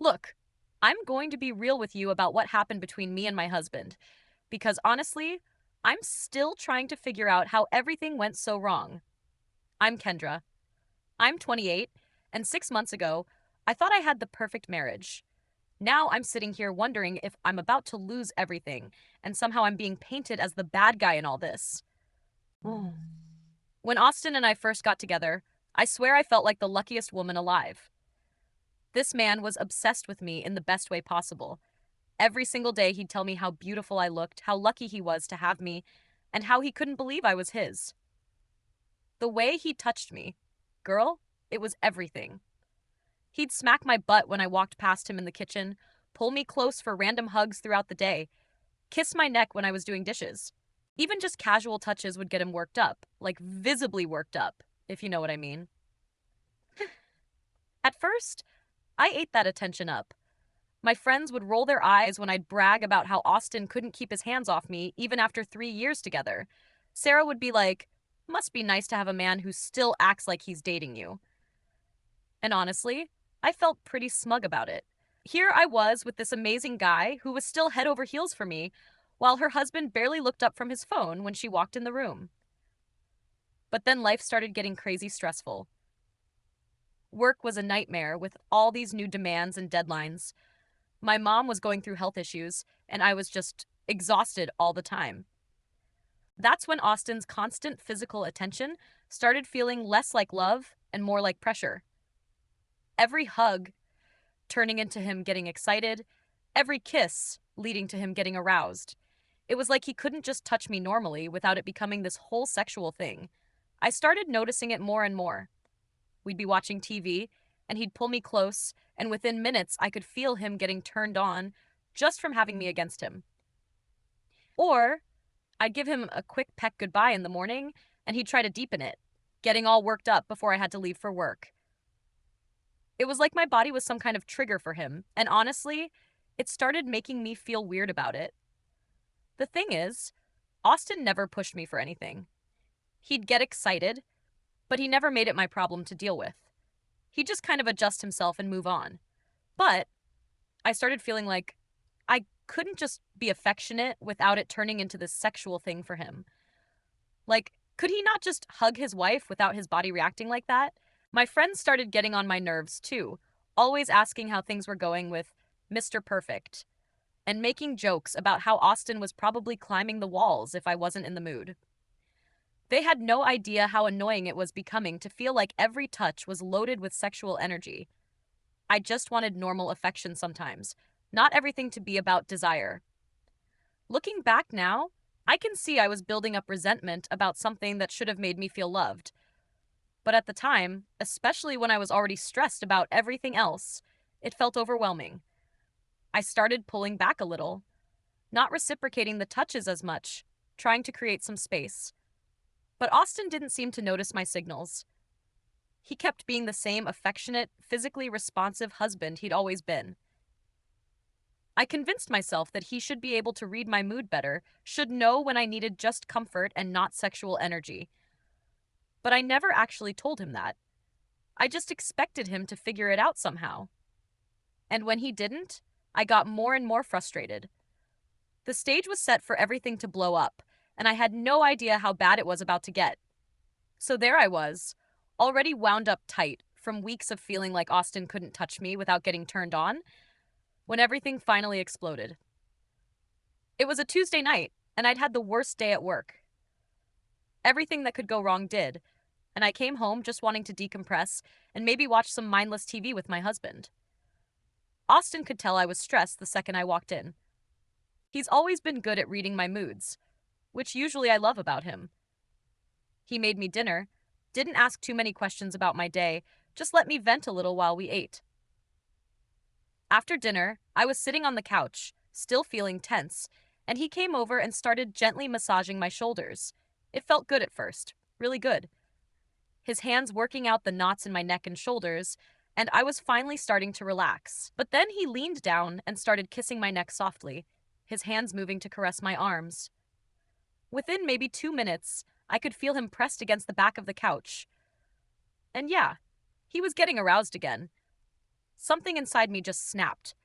Look, I'm going to be real with you about what happened between me and my husband, because honestly, I'm still trying to figure out how everything went so wrong. I'm Kendra. I'm 28, and 6 months ago, I thought I had the perfect marriage. Now I'm sitting here wondering if I'm about to lose everything, and somehow I'm being painted as the bad guy in all this. When Austin and I first got together, I swear I felt like the luckiest woman alive. This man was obsessed with me in the best way possible. Every single day, he'd tell me how beautiful I looked, how lucky he was to have me, and how he couldn't believe I was his. The way he touched me, girl, it was everything. He'd smack my butt when I walked past him in the kitchen, pull me close for random hugs throughout the day, kiss my neck when I was doing dishes. Even just casual touches would get him worked up, like visibly worked up, if you know what I mean. At first, I ate that attention up. My friends would roll their eyes when I'd brag about how Austin couldn't keep his hands off me even after 3 years together. Sarah would be like, "Must be nice to have a man who still acts like he's dating you." And honestly, I felt pretty smug about it. Here I was with this amazing guy who was still head over heels for me, while her husband barely looked up from his phone when she walked in the room. But then life started getting crazy stressful. Work was a nightmare with all these new demands and deadlines. My mom was going through health issues, and I was just exhausted all the time. That's when Austin's constant physical attention started feeling less like love and more like pressure. Every hug turning into him getting excited, every kiss leading to him getting aroused. It was like he couldn't just touch me normally without it becoming this whole sexual thing. I started noticing it more and more. We'd be watching TV, and he'd pull me close, and within minutes, I could feel him getting turned on just from having me against him. Or I'd give him a quick peck goodbye in the morning, and he'd try to deepen it, getting all worked up before I had to leave for work. It was like my body was some kind of trigger for him, and honestly, it started making me feel weird about it. The thing is, Austin never pushed me for anything. He'd get excited, but he never made it my problem to deal with. He'd just kind of adjust himself and move on. But I started feeling like I couldn't just be affectionate without it turning into this sexual thing for him. Like, could he not just hug his wife without his body reacting like that? My friends started getting on my nerves too, always asking how things were going with Mr. Perfect, and making jokes about how Austin was probably climbing the walls if I wasn't in the mood. They had no idea how annoying it was becoming to feel like every touch was loaded with sexual energy. I just wanted normal affection sometimes, not everything to be about desire. Looking back now, I can see I was building up resentment about something that should have made me feel loved. But at the time, especially when I was already stressed about everything else, it felt overwhelming. I started pulling back a little, not reciprocating the touches as much, trying to create some space. But Austin didn't seem to notice my signals. He kept being the same affectionate, physically responsive husband he'd always been. I convinced myself that he should be able to read my mood better, should know when I needed just comfort and not sexual energy. But I never actually told him that. I just expected him to figure it out somehow. And when he didn't, I got more and more frustrated. The stage was set for everything to blow up, and I had no idea how bad it was about to get. So there I was, already wound up tight from weeks of feeling like Austin couldn't touch me without getting turned on, when everything finally exploded. It was a Tuesday night, and I'd had the worst day at work. Everything that could go wrong did, and I came home just wanting to decompress and maybe watch some mindless TV with my husband. Austin could tell I was stressed the second I walked in. He's always been good at reading my moods, which usually I love about him. He made me dinner, didn't ask too many questions about my day, just let me vent a little while we ate. After dinner, I was sitting on the couch, still feeling tense, and he came over and started gently massaging my shoulders. It felt good at first, really good. His hands working out the knots in my neck and shoulders, and I was finally starting to relax. But then he leaned down and started kissing my neck softly, his hands moving to caress my arms. Within maybe 2 minutes, I could feel him pressed against the back of the couch. And yeah, he was getting aroused again. something inside me just snapped.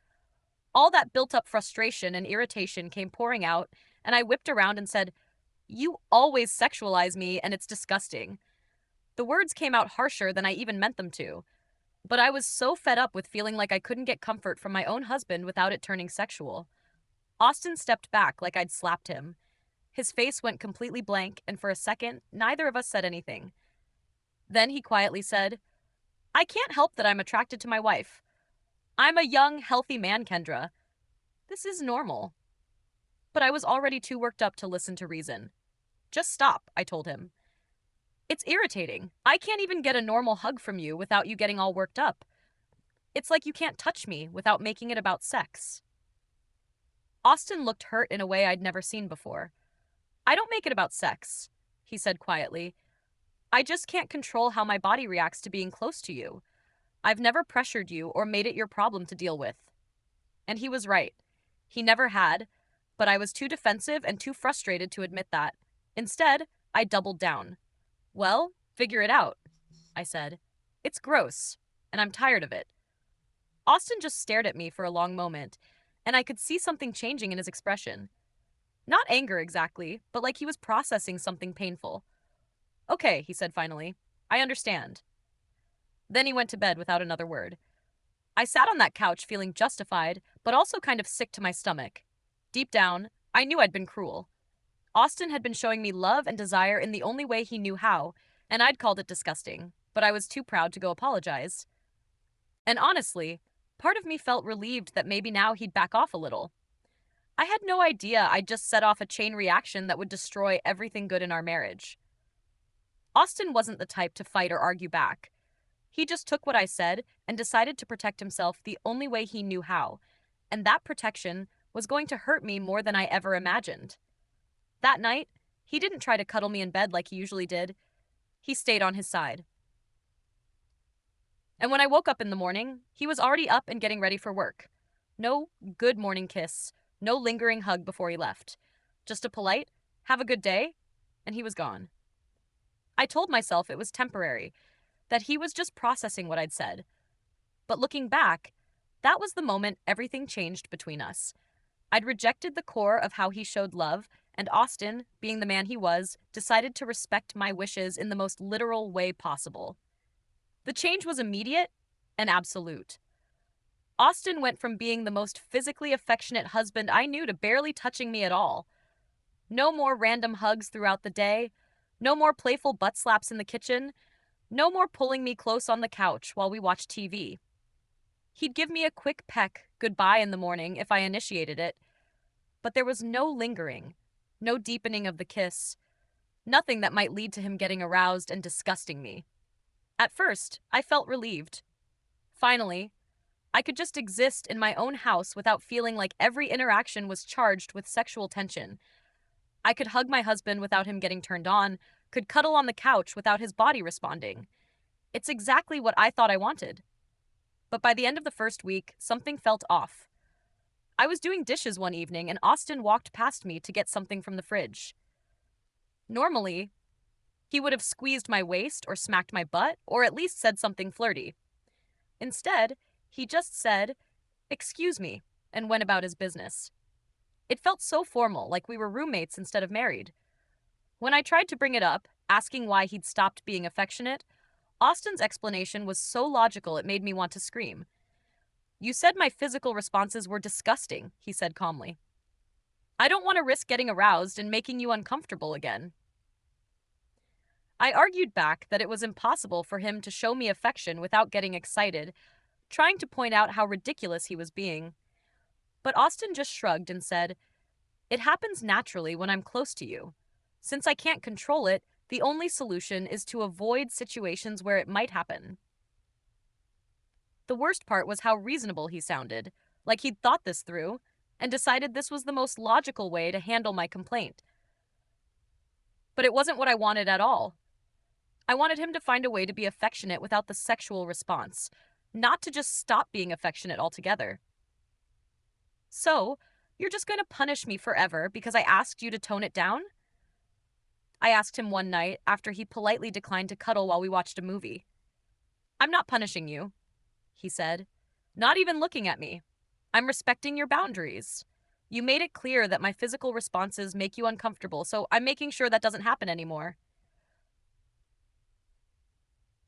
All that built up frustration and irritation came pouring out, and I whipped around and said, "You always sexualize me, and it's disgusting." The words came out harsher than I even meant them to, but I was so fed up with feeling like I couldn't get comfort from my own husband without it turning sexual. Austin stepped back like I'd slapped him. His face went completely blank, and for a second, neither of us said anything. Then he quietly said, "I can't help that I'm attracted to my wife. I'm a young, healthy man, Kendra. This is normal." But I was already too worked up to listen to reason. "Just stop," I told him. "It's irritating. I can't even get a normal hug from you without you getting all worked up. It's like you can't touch me without making it about sex." Austin looked hurt in a way I'd never seen before. "I don't make it about sex," he said quietly. "I just can't control how my body reacts to being close to you. I've never pressured you or made it your problem to deal with." And he was right. He never had, but I was too defensive and too frustrated to admit that. Instead, I doubled down. "Well, figure it out," I said. "It's gross, and I'm tired of it." Austin just stared at me for a long moment, and I could see something changing in his expression. Not anger exactly, but like he was processing something painful. "Okay," he said finally. "I understand." Then he went to bed without another word. I sat on that couch feeling justified, but also kind of sick to my stomach. Deep down, I knew I'd been cruel. Austin had been showing me love and desire in the only way he knew how, and I'd called it disgusting, but I was too proud to go apologize. And honestly, part of me felt relieved that maybe now he'd back off a little. I had no idea I'd just set off a chain reaction that would destroy everything good in our marriage. Austin wasn't the type to fight or argue back. He just took what I said and decided to protect himself the only way he knew how, and that protection was going to hurt me more than I ever imagined. That night, he didn't try to cuddle me in bed like he usually did. He stayed on his side. And when I woke up in the morning, he was already up and getting ready for work. No good morning kiss, no lingering hug before he left. Just a polite, "Have a good day," and he was gone. I told myself it was temporary, that he was just processing what I'd said. But looking back, that was the moment everything changed between us. I'd rejected the core of how he showed love, and Austin, being the man he was, decided to respect my wishes in the most literal way possible. The change was immediate and absolute. Austin went from being the most physically affectionate husband I knew to barely touching me at all. No more random hugs throughout the day, no more playful butt slaps in the kitchen, no more pulling me close on the couch while we watched TV. He'd give me a quick peck goodbye in the morning if I initiated it, but there was no lingering, no deepening of the kiss, nothing that might lead to him getting aroused and disgusting me. At first, I felt relieved. Finally, I could just exist in my own house without feeling like every interaction was charged with sexual tension. I could hug my husband without him getting turned on, could cuddle on the couch without his body responding. It's exactly what I thought I wanted. But by the end of the first week, something felt off. I was doing dishes one evening and Austin walked past me to get something from the fridge. Normally, he would have squeezed my waist or smacked my butt or at least said something flirty. Instead, he just said, "Excuse me," and went about his business. It felt so formal, like we were roommates instead of married. When I tried to bring it up, asking why he'd stopped being affectionate, Austin's explanation was so logical it made me want to scream. "You said my physical responses were disgusting," he said calmly. "I don't want to risk getting aroused and making you uncomfortable again." I argued back that it was impossible for him to show me affection without getting excited, trying to point out how ridiculous he was being. But Austin just shrugged and said, "It happens naturally when I'm close to you. Since I can't control it, the only solution is to avoid situations where it might happen." The worst part was how reasonable he sounded, like he'd thought this through, and decided this was the most logical way to handle my complaint. But it wasn't what I wanted at all. I wanted him to find a way to be affectionate without the sexual response, not to just stop being affectionate altogether. "So, you're just going to punish me forever because I asked you to tone it down?" I asked him one night after he politely declined to cuddle while we watched a movie. "I'm not punishing you," he said. Not even looking at me. I'm respecting your boundaries. You made it clear that my physical responses make you uncomfortable, so I'm making sure that doesn't happen anymore.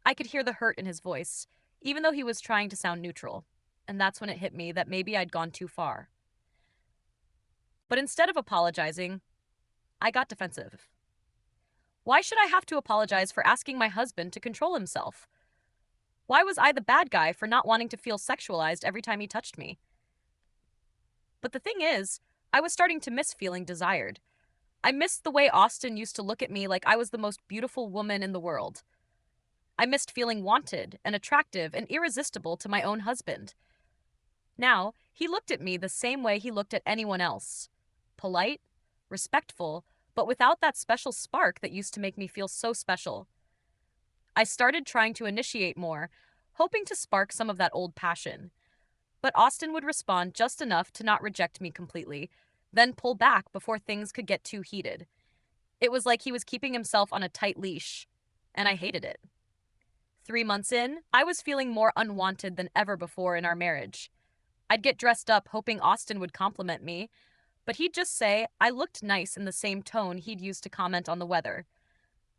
I could hear the hurt in his voice, even though he was trying to sound neutral. And that's when it hit me that maybe I'd gone too far. But instead of apologizing, I got defensive. Why should I have to apologize for asking my husband to control himself? Why was I the bad guy for not wanting to feel sexualized every time he touched me? But the thing is, I was starting to miss feeling desired. I missed the way Austin used to look at me like I was the most beautiful woman in the world. I missed feeling wanted and attractive and irresistible to my own husband. Now, he looked at me the same way he looked at anyone else. Polite, respectful, but without that special spark that used to make me feel so special. I started trying to initiate more, hoping to spark some of that old passion. But Austin would respond just enough to not reject me completely, then pull back before things could get too heated. It was like he was keeping himself on a tight leash, and I hated it. 3 months in, I was feeling more unwanted than ever before in our marriage. I'd get dressed up hoping Austin would compliment me, but he'd just say I looked nice in the same tone he'd used to comment on the weather.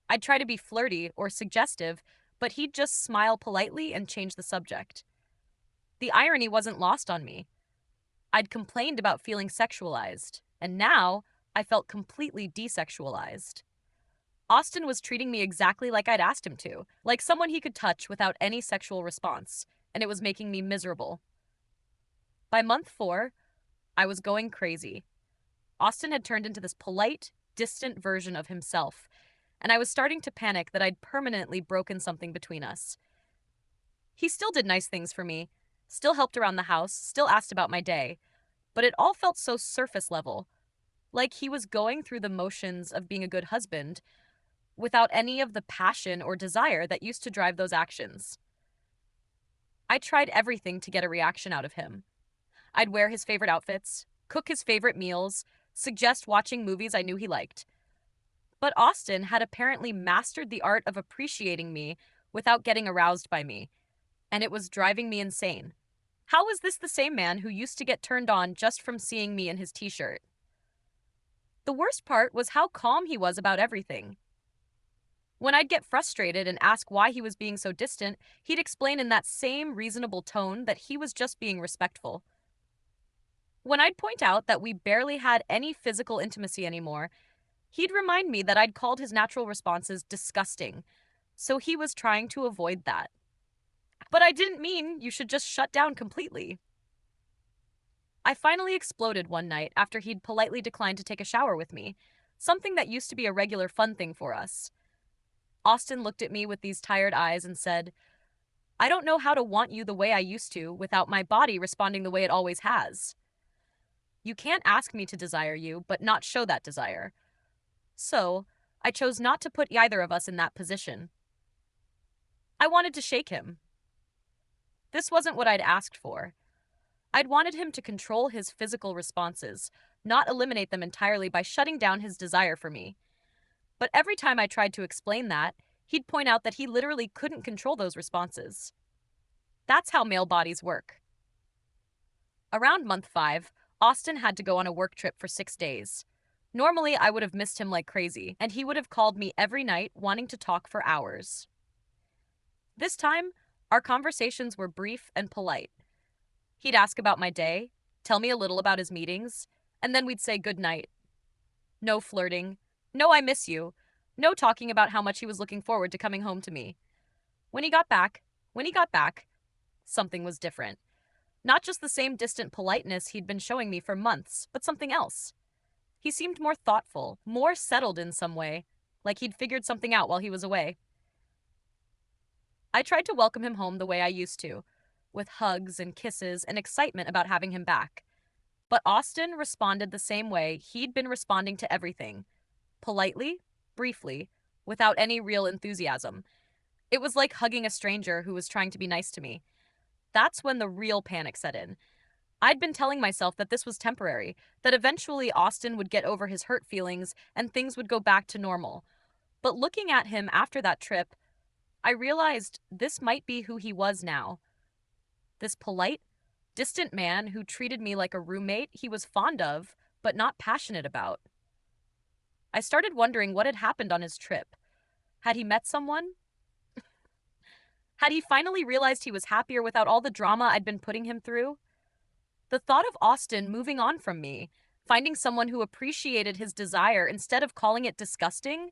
I'd try to be flirty or suggestive, but he'd just smile politely and change the subject. The irony wasn't lost on me. I'd complained about feeling sexualized, and now I felt completely desexualized. Austin was treating me exactly like I'd asked him to, like someone he could touch without any sexual response, and it was making me miserable. By month 4, I was going crazy. Austin had turned into this polite, distant version of himself, and I was starting to panic that I'd permanently broken something between us. He still did nice things for me, still helped around the house, still asked about my day, but it all felt so surface level, like he was going through the motions of being a good husband without any of the passion or desire that used to drive those actions. I tried everything to get a reaction out of him. I'd wear his favorite outfits, cook his favorite meals, suggest watching movies I knew he liked. But Austin had apparently mastered the art of appreciating me without getting aroused by me, and it was driving me insane. How was this the same man who used to get turned on just from seeing me in his t-shirt? The worst part was how calm he was about everything. When I'd get frustrated and ask why he was being so distant, he'd explain in that same reasonable tone that he was just being respectful. When I'd point out that we barely had any physical intimacy anymore, he'd remind me that I'd called his natural responses disgusting, so he was trying to avoid that. But I didn't mean you should just shut down completely. I finally exploded one night after he'd politely declined to take a shower with me, something that used to be a regular fun thing for us. Austin looked at me with these tired eyes and said, "I don't know how to want you the way I used to without my body responding the way it always has. You can't ask me to desire you, but not show that desire." So, I chose not to put either of us in that position. I wanted to shake him. This wasn't what I'd asked for. I'd wanted him to control his physical responses, not eliminate them entirely by shutting down his desire for me. But every time I tried to explain that, he'd point out that he literally couldn't control those responses. That's how male bodies work. Around month 5, Austin had to go on a work trip for 6 days. Normally, I would have missed him like crazy, and he would have called me every night wanting to talk for hours. This time, our conversations were brief and polite. He'd ask about my day, tell me a little about his meetings, and then we'd say goodnight. No flirting. No, I miss you. No talking about how much he was looking forward to coming home to me. When he got back, something was different. Not just the same distant politeness he'd been showing me for months, but something else. He seemed more thoughtful, more settled in some way, like he'd figured something out while he was away. I tried to welcome him home the way I used to, with hugs and kisses and excitement about having him back. But Austin responded the same way he'd been responding to everything. Politely, briefly, without any real enthusiasm. It was like hugging a stranger who was trying to be nice to me. That's when the real panic set in. I'd been telling myself that this was temporary, that eventually Austin would get over his hurt feelings and things would go back to normal. But looking at him after that trip, I realized this might be who he was now. This polite, Distant man who treated me like a roommate he was fond of, but not passionate about. I started wondering what had happened on his trip. Had he met someone? Had he finally realized he was happier without all the drama I'd been putting him through? The thought of Austin moving on from me, finding someone who appreciated his desire instead of calling it disgusting,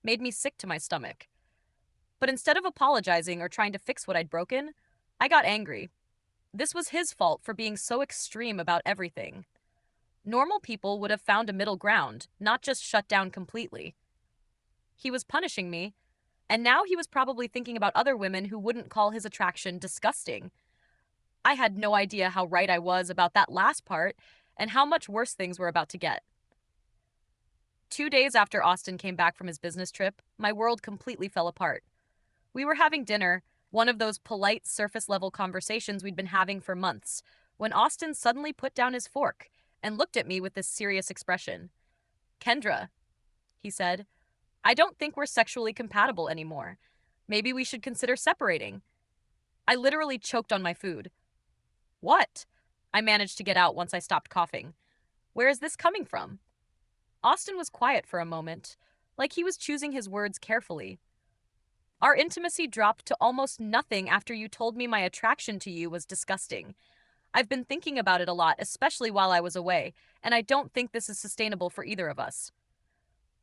made me sick to my stomach. But instead of apologizing or trying to fix what I'd broken, I got angry. This was his fault for being so extreme about everything. Normal people would have found a middle ground, not just shut down completely. He was punishing me, and now he was probably thinking about other women who wouldn't call his attraction disgusting. I had no idea how right I was about that last part and how much worse things were about to get. 2 days after Austin came back from his business trip, my world completely fell apart. We were having dinner, one of those polite, surface level conversations we'd been having for months, when Austin suddenly put down his fork and looked at me with this serious expression. "Kendra," he said, "I don't think we're sexually compatible anymore. Maybe we should consider separating." I literally choked on my food. "What?" I managed to get out once I stopped coughing. "Where is this coming from?" Austin was quiet for a moment, like he was choosing his words carefully. "Our intimacy dropped to almost nothing after you told me my attraction to you was disgusting. I've been thinking about it a lot, especially while I was away, and I don't think this is sustainable for either of us."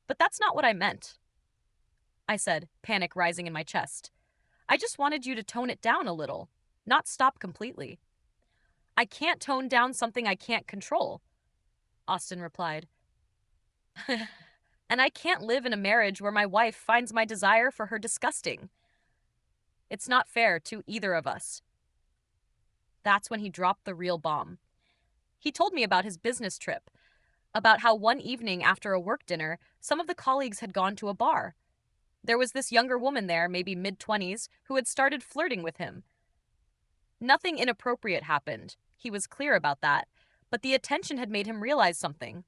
"But that's not what I meant," I said, panic rising in my chest. "I just wanted you to tone it down a little, not stop completely." "I can't tone down something I can't control," Austin replied. "And I can't live in a marriage where my wife finds my desire for her disgusting. It's not fair to either of us." That's when he dropped the real bomb. He told me about his business trip, about how one evening after a work dinner, some of the colleagues had gone to a bar. There was this younger woman there, maybe mid-20s, who had started flirting with him. Nothing inappropriate happened. He was clear about that, but the attention had made him realize something.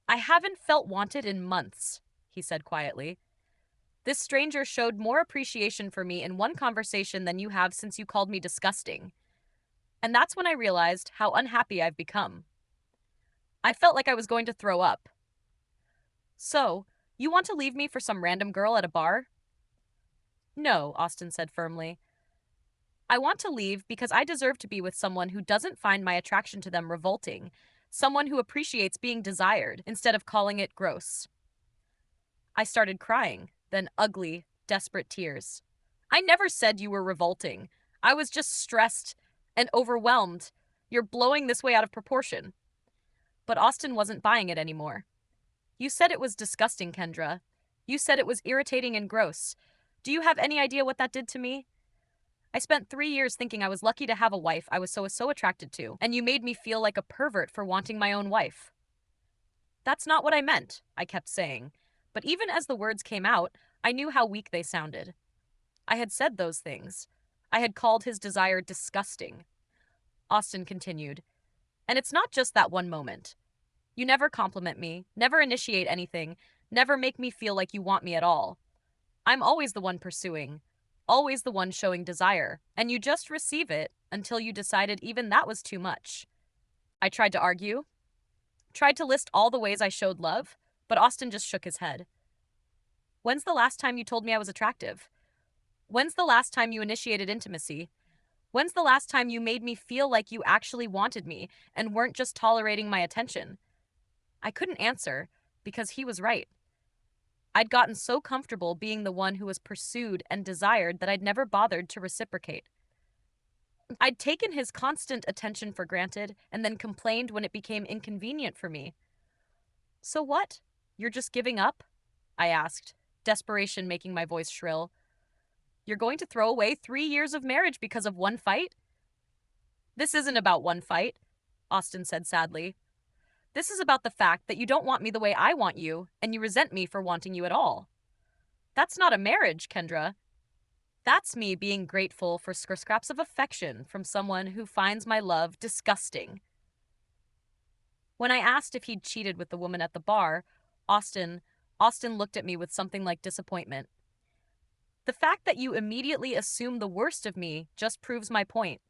"I haven't felt wanted in months," he said quietly. "This stranger showed more appreciation for me in one conversation than you have since you called me disgusting." And that's when I realized how unhappy I've become. I felt like I was going to throw up. "So, you want to leave me for some random girl at a bar?" "No," Austin said firmly. "I want to leave because I deserve to be with someone who doesn't find my attraction to them revolting, someone who appreciates being desired instead of calling it gross." I started crying, then ugly, desperate tears. "I never said you were revolting. I was just stressed and overwhelmed. You're blowing this way out of proportion." But Austin wasn't buying it anymore. "You said it was disgusting, Kendra. You said it was irritating and gross. Do you have any idea what that did to me? I spent 3 years thinking I was lucky to have a wife I was so attracted to, and you made me feel like a pervert for wanting my own wife." "That's not what I meant," I kept saying. But even as the words came out, I knew how weak they sounded. I had said those things. I had called his desire disgusting. Austin continued, "And it's not just that one moment. You never compliment me, never initiate anything, never make me feel like you want me at all. I'm always the one pursuing, always the one showing desire, and you just receive it until you decided even that was too much." I tried to argue, tried to list all the ways I showed love, but Austin just shook his head. "When's the last time you told me I was attractive? When's the last time you initiated intimacy? When's the last time you made me feel like you actually wanted me and weren't just tolerating my attention?" I couldn't answer because he was right. I'd gotten so comfortable being the one who was pursued and desired that I'd never bothered to reciprocate. I'd taken his constant attention for granted and then complained when it became inconvenient for me. "So what? You're just giving up?" I asked, desperation making my voice shrill. "You're going to throw away 3 years of marriage because of one fight?" "This isn't about one fight," Austin said sadly. "This is about the fact that you don't want me the way I want you, and you resent me for wanting you at all. That's not a marriage, Kendra. That's me being grateful for scraps of affection from someone who finds my love disgusting." When I asked if he'd cheated with the woman at the bar, Austin looked at me with something like disappointment. "The fact that you immediately assume the worst of me just proves my point,"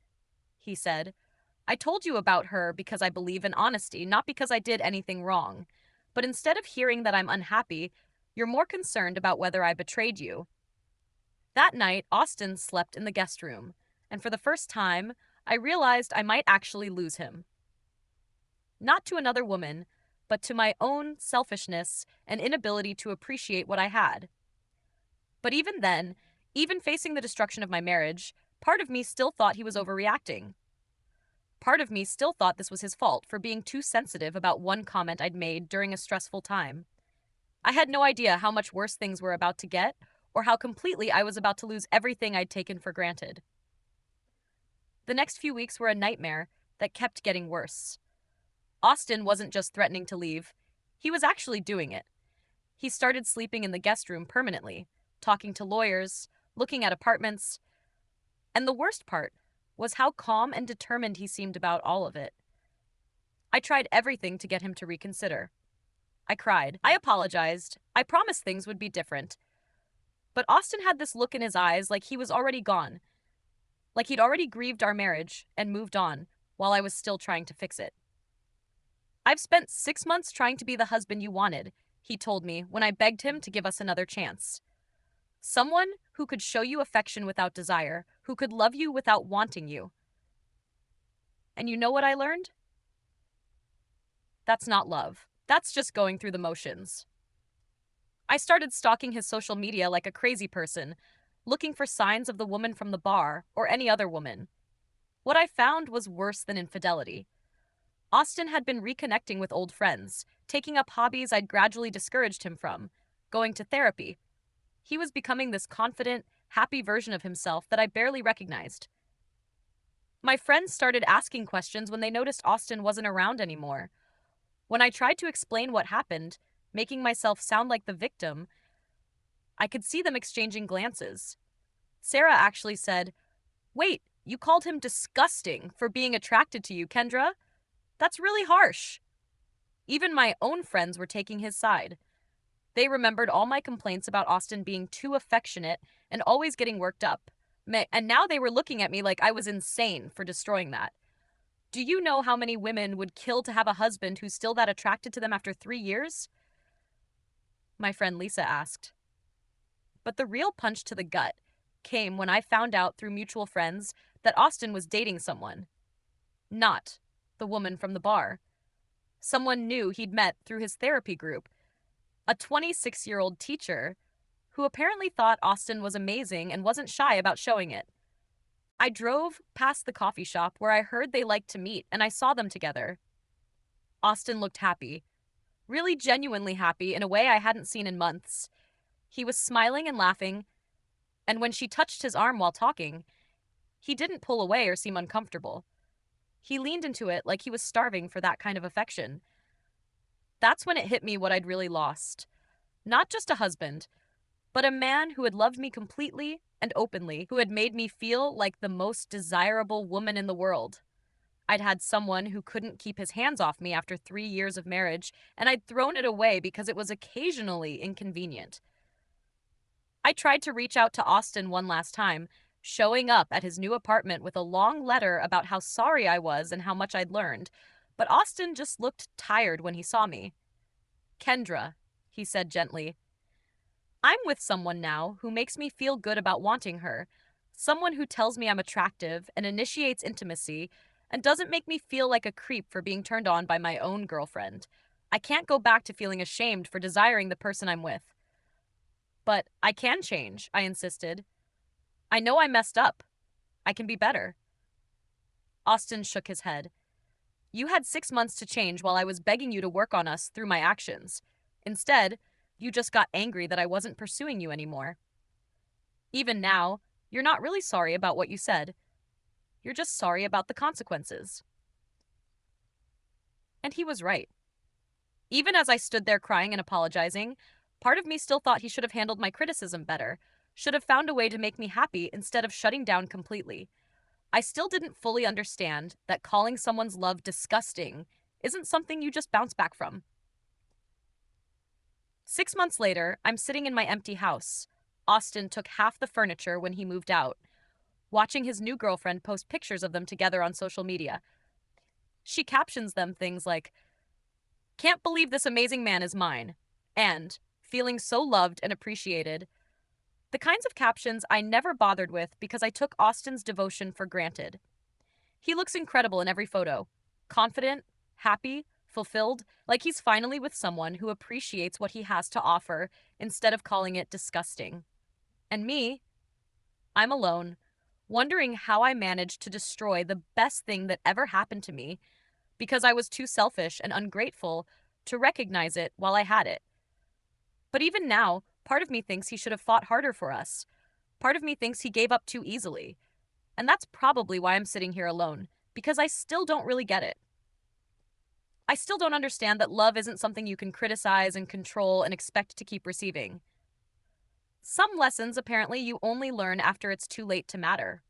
he said. I told you about her because I believe in honesty, not because I did anything wrong. But instead of hearing that I'm unhappy, you're more concerned about whether I betrayed you. That night, Austin slept in the guest room, and for the first time, I realized I might actually lose him. Not to another woman, but to my own selfishness and inability to appreciate what I had. But even then, even facing the destruction of my marriage, part of me still thought he was overreacting. Part of me still thought this was his fault for being too sensitive about one comment I'd made during a stressful time. I had no idea how much worse things were about to get, or how completely I was about to lose everything I'd taken for granted. The next few weeks were a nightmare that kept getting worse. Austin wasn't just threatening to leave, he was actually doing it. He started sleeping in the guest room permanently, talking to lawyers, looking at apartments, and the worst part was how calm and determined he seemed about all of it. I tried everything to get him to reconsider. I cried. I apologized. I promised things would be different. But Austin had this look in his eyes like he was already gone, like he'd already grieved our marriage and moved on while I was still trying to fix it. I've spent 6 months trying to be the husband you wanted, he told me when I begged him to give us another chance. Someone who could show you affection without desire, who could love you without wanting you. And you know what I learned? That's not love. That's just going through the motions. I started stalking his social media like a crazy person, looking for signs of the woman from the bar or any other woman. What I found was worse than infidelity. Austin had been reconnecting with old friends, taking up hobbies I'd gradually discouraged him from, going to therapy. He was becoming this confident, happy version of himself that I barely recognized. My friends started asking questions when they noticed Austin wasn't around anymore. When I tried to explain what happened, making myself sound like the victim, I could see them exchanging glances. Sarah actually said, "Wait, you called him disgusting for being attracted to you, Kendra? That's really harsh." Even my own friends were taking his side. They remembered all my complaints about Austin being too affectionate and always getting worked up. And now they were looking at me like I was insane for destroying that. Do you know how many women would kill to have a husband who's still that attracted to them after 3 years? My friend Lisa asked. But the real punch to the gut came when I found out through mutual friends that Austin was dating someone. Not the woman from the bar. Someone new he'd met through his therapy group. A 26-year-old teacher who apparently thought Austin was amazing and wasn't shy about showing it. I drove past the coffee shop where I heard they liked to meet, and I saw them together. Austin looked happy, really genuinely happy in a way I hadn't seen in months. He was smiling and laughing, and when she touched his arm while talking, he didn't pull away or seem uncomfortable. He leaned into it like he was starving for that kind of affection. That's when it hit me what I'd really lost. Not just a husband, but a man who had loved me completely and openly, who had made me feel like the most desirable woman in the world. I'd had someone who couldn't keep his hands off me after 3 years of marriage, and I'd thrown it away because it was occasionally inconvenient. I tried to reach out to Austin one last time, showing up at his new apartment with a long letter about how sorry I was and how much I'd learned, but Austin just looked tired when he saw me. "Kendra," he said gently, "I'm with someone now who makes me feel good about wanting her, someone who tells me I'm attractive and initiates intimacy and doesn't make me feel like a creep for being turned on by my own girlfriend. I can't go back to feeling ashamed for desiring the person I'm with." "But I can change," I insisted. "I know I messed up. I can be better." Austin shook his head. "You had 6 months to change while I was begging you to work on us through my actions. Instead, you just got angry that I wasn't pursuing you anymore. Even now, you're not really sorry about what you said. You're just sorry about the consequences." And he was right. Even as I stood there crying and apologizing, part of me still thought he should have handled my criticism better, should have found a way to make me happy instead of shutting down completely. I still didn't fully understand that calling someone's love disgusting isn't something you just bounce back from. 6 months later, I'm sitting in my empty house. Austin took half the furniture when he moved out, watching his new girlfriend post pictures of them together on social media. She captions them things like, "Can't believe this amazing man is mine," and "Feeling so loved and appreciated." The kinds of captions I never bothered with because I took Austin's devotion for granted. He looks incredible in every photo, confident, happy, fulfilled, like he's finally with someone who appreciates what he has to offer instead of calling it disgusting. And me, I'm alone, wondering how I managed to destroy the best thing that ever happened to me because I was too selfish and ungrateful to recognize it while I had it. But even now, part of me thinks he should have fought harder for us. Part of me thinks he gave up too easily. And that's probably why I'm sitting here alone, because I still don't really get it. I still don't understand that love isn't something you can criticize and control and expect to keep receiving. Some lessons, apparently, you only learn after it's too late to matter.